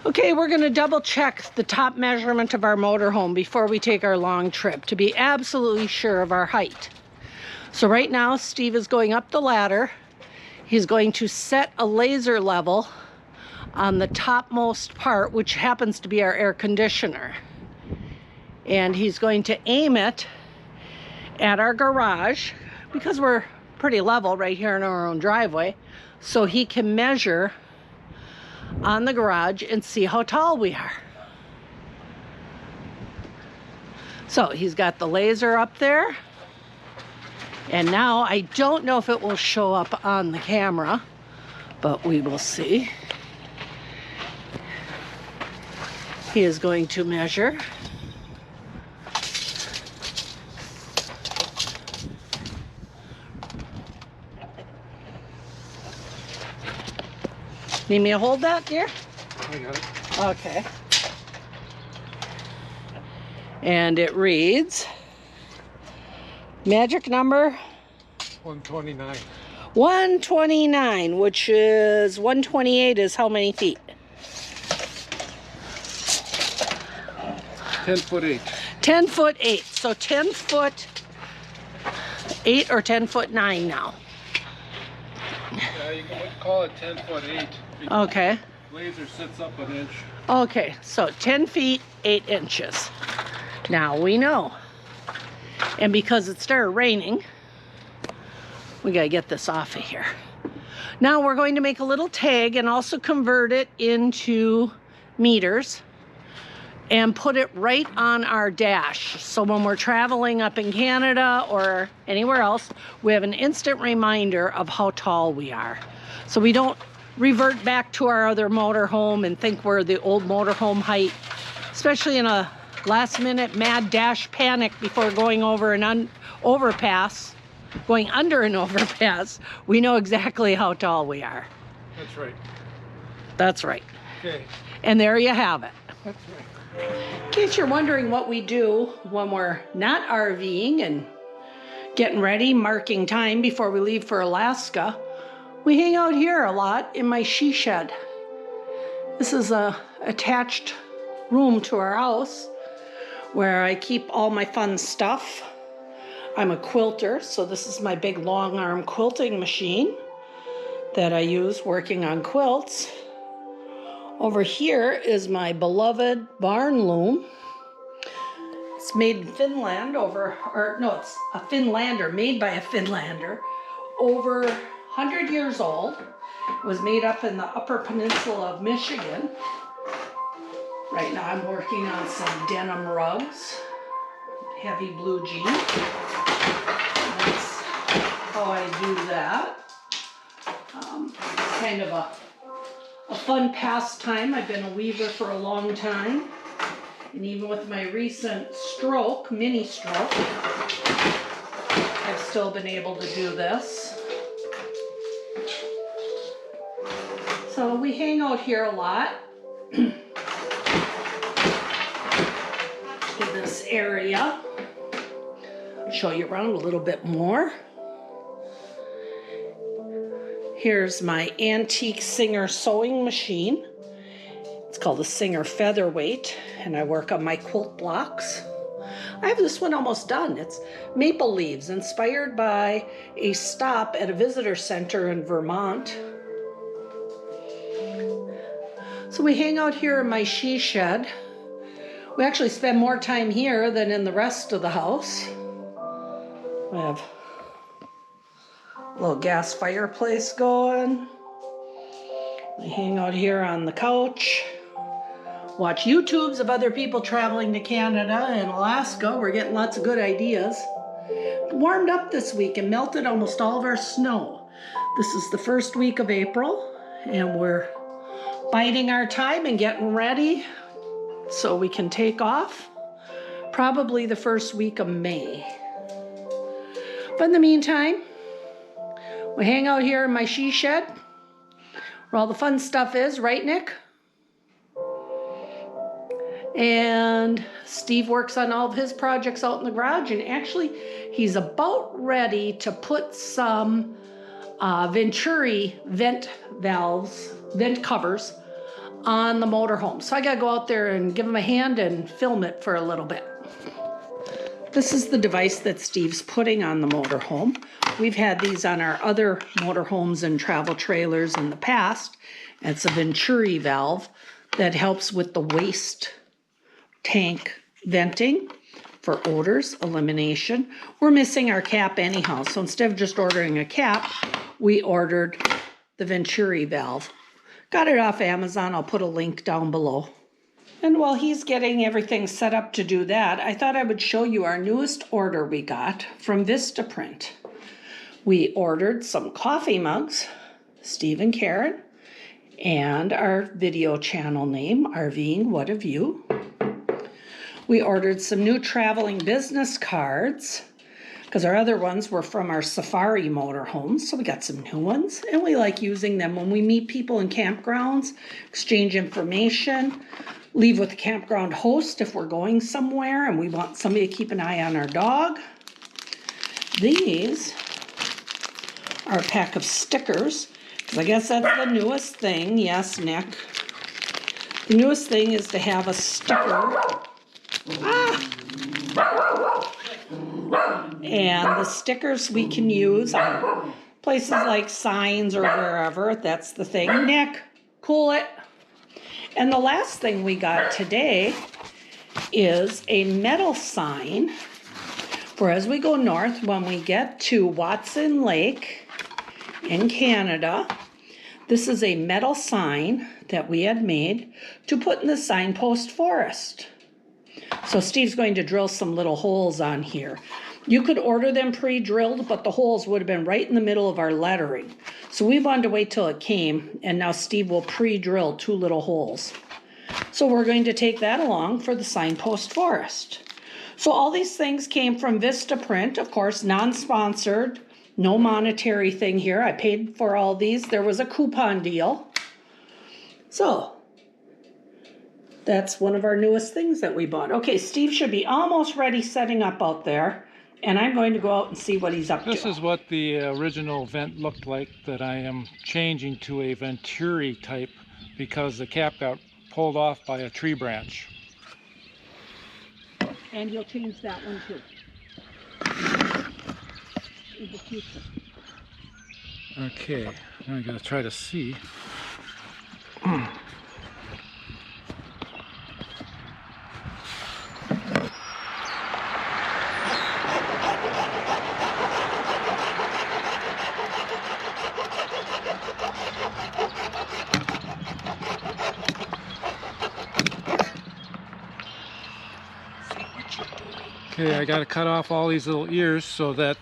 Okay, we're going to double check the top measurement of our motorhome before we take our long trip to be absolutely sure of our height. So right now, Steve is going up the ladder. He's going to set a laser level on the topmost part, which happens to be our air conditioner. And he's going to aim it at our garage, because we're pretty level right here in our own driveway, so he can measure on the garage and see how tall we are. So he's got the laser up there, and now I don't know if it will show up on the camera, but we will see. He is going to measure. Need me to hold that, dear? I got it. Okay. And it reads, magic number 129. 129, which is 128 is how many feet? 10 foot 8. 10 foot 8. So 10 foot 8 or 10 foot 9 now. Yeah, you can call it 10 foot 8. Okay. Laser sits up an inch. Okay, so 10 feet, 8 inches. Now we know. And because it started raining, we gotta get this off of here. Now we're going to make a little tag and also convert it into meters and put it right on our dash. So when we're traveling up in Canada or anywhere else, we have an instant reminder of how tall we are. So we don't revert back to our other motorhome and think we're the old motorhome height, especially in a last minute mad dash panic before going over an overpass, going under an overpass. We know exactly how tall we are. That's right. That's right. Okay. And there you have it. That's right. In case you're wondering what we do when we're not RVing and getting ready, marking time before we leave for Alaska, we hang out here a lot in my she shed. This is a attached room to our house where I keep all my fun stuff. I'm a quilter, so this is my big long arm quilting machine that I use working on quilts. Over here is my beloved barn loom. It's made in Finland it's a Finlander, made by a Finlander, over 100 years old. It was made up in the Upper Peninsula of Michigan. Right now I'm working on some denim rugs, heavy blue jeans. That's how I do that. Kind of a fun pastime. I've been a weaver for a long time. And even with my recent stroke, mini stroke, I've still been able to do this. So we hang out here a lot in this area. I'll show you around a little bit more. Here's my antique Singer sewing machine. It's called a Singer Featherweight, and I work on my quilt blocks. I have this one almost done. It's maple leaves, inspired by a stop at a visitor center in Vermont. So we hang out here in my she shed. We actually spend more time here than in the rest of the house. We have a little gas fireplace going. We hang out here on the couch. Watch YouTubes of other people traveling to Canada and Alaska. We're getting lots of good ideas. It warmed up this week and melted almost all of our snow. This is the first week of April, and we're biding our time and getting ready so we can take off probably the first week of May. But in the meantime, we hang out here in my she shed where all the fun stuff is, right, Nick? And Steve works on all of his projects out in the garage, and actually he's about ready to put some Venturi vent covers on the motorhome. So I gotta go out there and give him a hand and film it for a little bit. This is the device that Steve's putting on the motorhome. We've had these on our other motorhomes and travel trailers in the past. It's a Venturi valve that helps with the waste tank venting for odors elimination. We're missing our cap anyhow, so instead of just ordering a cap, we ordered the Venturi valve. Got it off Amazon. I'll put a link down below. And while he's getting everything set up to do that, I thought I would show you our newest order we got from Vistaprint. We ordered some coffee mugs, Steve and Karen, and our video channel name, RVing What a View. We ordered some new traveling business cards because our other ones were from our safari motorhomes, so we got some new ones, and we like using them when we meet people in campgrounds, exchange information, leave with the campground host if we're going somewhere and we want somebody to keep an eye on our dog. These are a pack of stickers, because I guess that's the newest thing. Yes, Nick. The newest thing is to have a sticker. And the stickers we can use on places like signs or wherever. That's the thing. Nick, cool it. And the last thing we got today is a metal sign for as we go north when we get to Watson Lake in Canada. This is a metal sign that we had made to put in the signpost forest. So Steve's going to drill some little holes on here. You could order them pre-drilled, but the holes would have been right in the middle of our lettering. So we wanted to wait till it came, and now Steve will pre-drill 2 little holes. So we're going to take that along for the signpost forest. So all these things came from Vistaprint, of course, non-sponsored, no monetary thing here. I paid for all these. There was a coupon deal. So that's one of our newest things that we bought. Okay, Steve should be almost ready setting up out there. And I'm going to go out and see what he's up to. This is what the original vent looked like that I am changing to a Venturi type because the cap got pulled off by a tree branch. And you'll change that one too. In the future. Okay, now I gotta try to see. Okay, I got to cut off all these little ears so that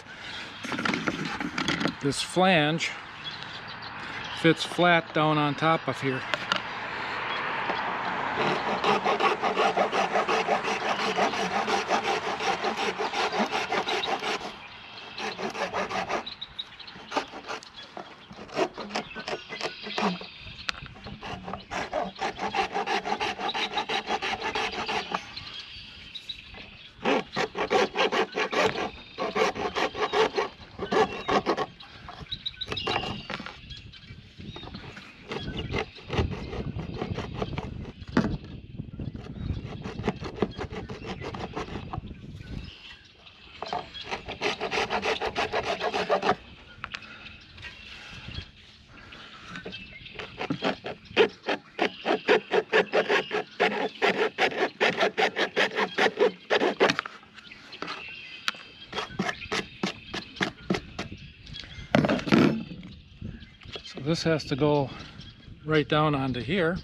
this flange fits flat down on top of here. This has to go right down onto here,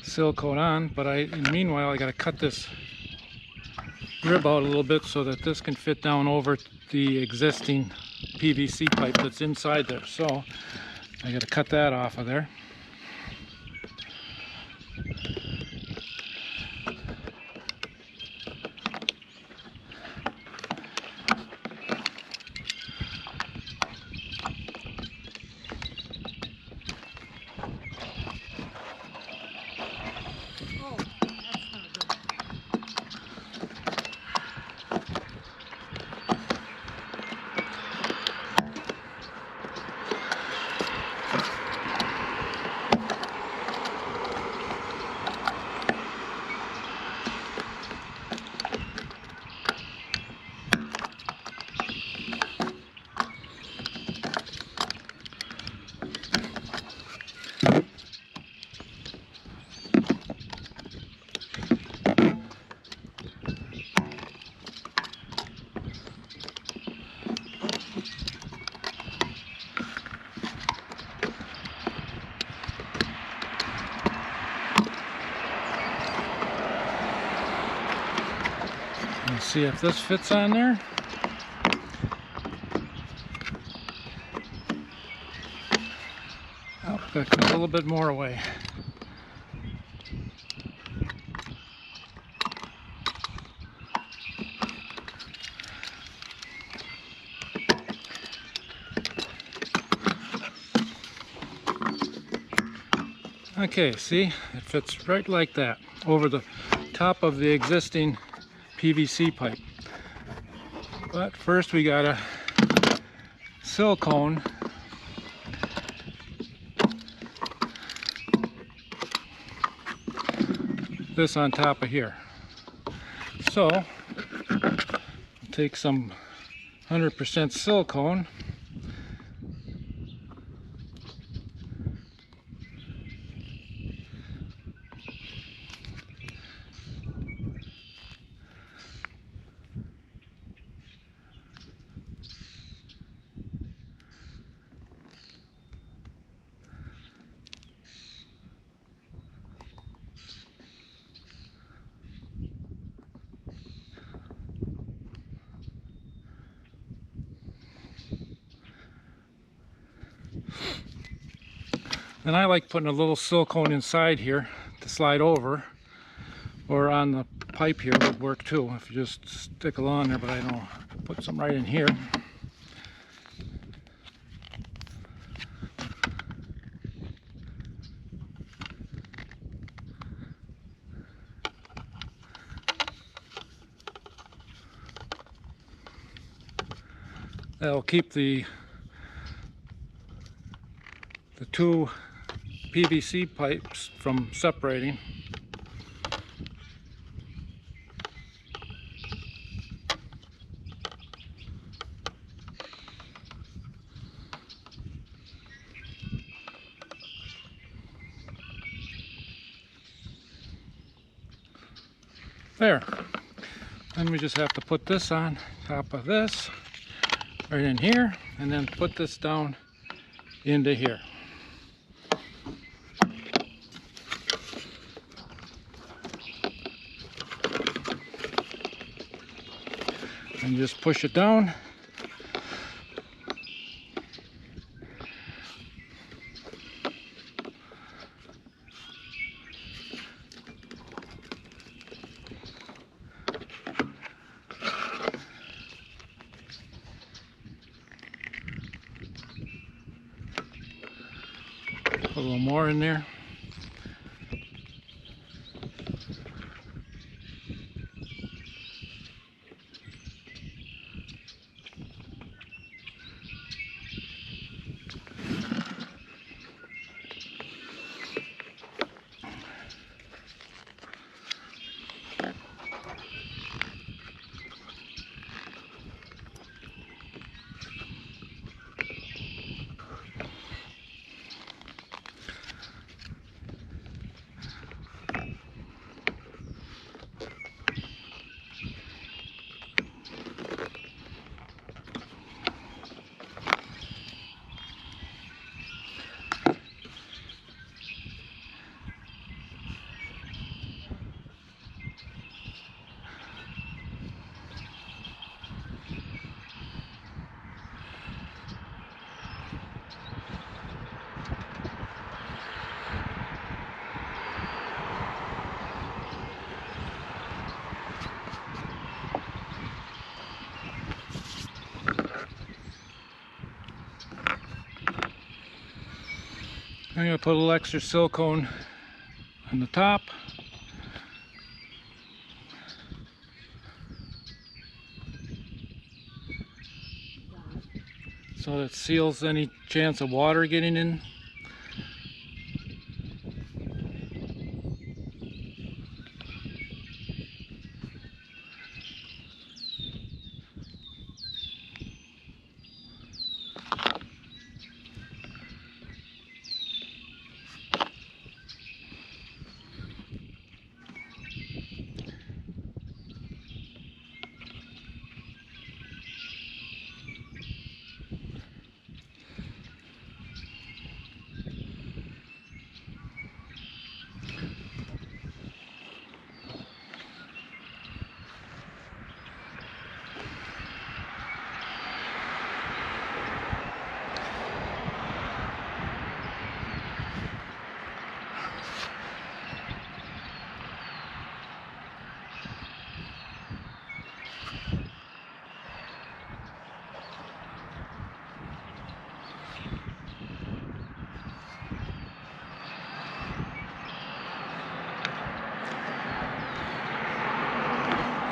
seal coat on, but meanwhile I got to cut this rib out a little bit so that this can fit down over the existing PVC pipe that's inside there. So I got to cut that off of there. see if this fits on there. Oh, that comes a little bit more away. Okay, see, it fits right like that over the top of the existing PVC pipe. But first we gotta silicone this on top of here. So take some 100% silicone, and I like putting a little silicone inside here to slide over, or on the pipe here would work too if you just stick it on there, but I don't put some right in here. That'll keep the two PVC pipes from separating. There. Then we just have to put this on top of this, right in here, and then put this down into here. And just push it down. Put a little more in there. I'm going to put a little extra silicone on the top. So that seals any chance of water getting in.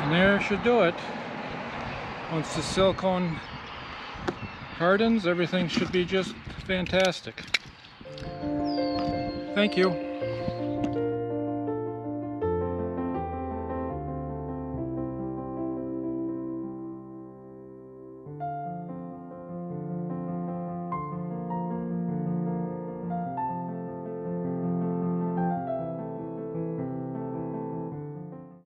And there should do it. Once the silicone hardens, everything should be just fantastic. Thank you.